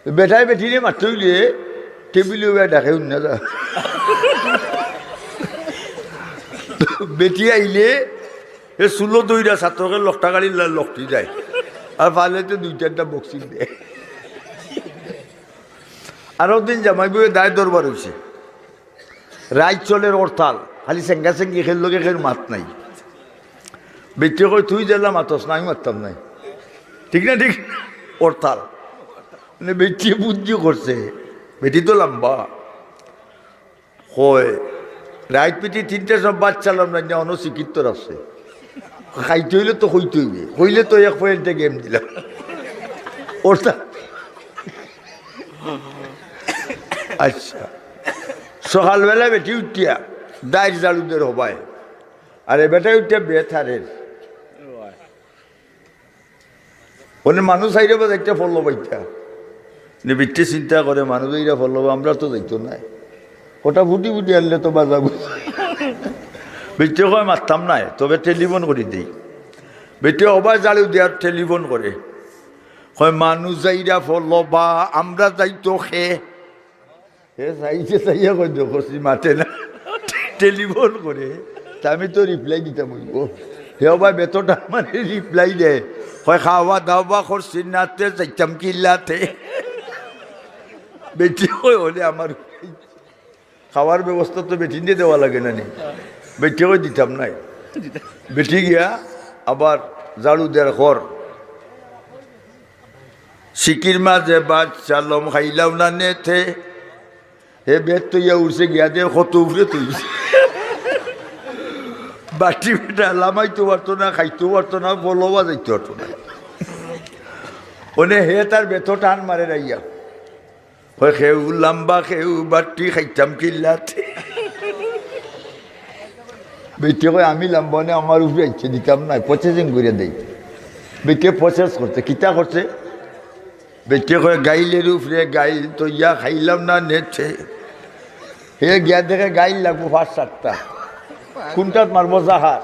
বেটায় বেটিরে মারতে হইলে টেবিলে ডাকে না যা বেটি আইলে এ 16 ছাত্রকে লকটা গাড়ি লকটি যায় আর পালেতে 2-4টা বক্সিং দেয়। আরো দিন জামাই বই দায় দরবার হয়েছে, রাইত চলের হরতাল, খালি চেঙ্গা চেঙ্গি খেললো খেল মাত নাই। বেটি কই তুই জেলা মাতস না, আমি মারতাম নাই, ঠিক না ঠিক হরতাল। মানে বেটি বুদ্ধি করছে, বেটি তো লম্বা হয় রাইত পিটি 3টে সব বাচ্চালাম না অনশিক্ষিত আছে, খাইতে হইলে তো হইতে হইবে, হইলে তো 1 পয়েন্টে গেম দিলাম হরতাল। আচ্ছা সকালবেলা বেটি উঠিয়া দায়ের জালুদের হবায়, আরে বেটাই উঠিয়া বেথারের ওনে মানুষ আইরে বা দেখতে ফল পাইতা বেটে চিন্তা করে মানুষ এইরা ফল, আমরা তো দেখতো নাই, ওটা ফুটি ফুটি আনলে তো বাজাবো। বেটে কয় মারতাম নাই, তবে টেলিফোন করে দিই। বেটে অবাই জালু দেওয়ার টেলিফোন করে, কয় মানুষ যাইরা ফল বা আমরা যাইতো খে চাইছে চাইয়া কই দেখছি মাতে না, টেলিফোন করে। তা আমি তো রিপ্লাই দিতাম হইব, হে ভাই বেতনটা মানে রিপ্লাই দে, হয় খাওয়া দাওয়া করছি নাতে যাইতাম কিল্লাতে। বেটি কই হলে আমার খাওয়ার ব্যবস্থা তো বেটি দিয়ে দেওয়া লাগে না নি, বেটি কই দিতাম নাই। বেটি গিয়া আবার ঝাড়ু দেওয়ার ঘর সিকির মাঝে বাচ্চা লম খাইলাম না নেথে, হে বেদ তৈয়া উঠছে গিয়া দিয়ে কত উপরে তৈছে, বাটি বেটা লামাইতে পারতো না, খাইতেও পারতো না, বলবা যাইতে পারতো না। ওনে হে তার বেতো টান মারে রাইয়া, হয় খেউ লাম্বা খেউ বাটি খাইতাম কিল্লাতে। বেটি কয় আমি লাম্বা নে আমার উপরে ইচ্ছে দিতাম না, প্রসেসিং করে দেই। বেটে প্রসেস করছে, কিতা করছে? বেটে কয় গাইলের উপরে গাইল তো ইয়া খাইলাম না নেছে, হে গিয়া দেখে গাইল লাগবো 5-7টা, কোনটাত মারবো জাহাজ,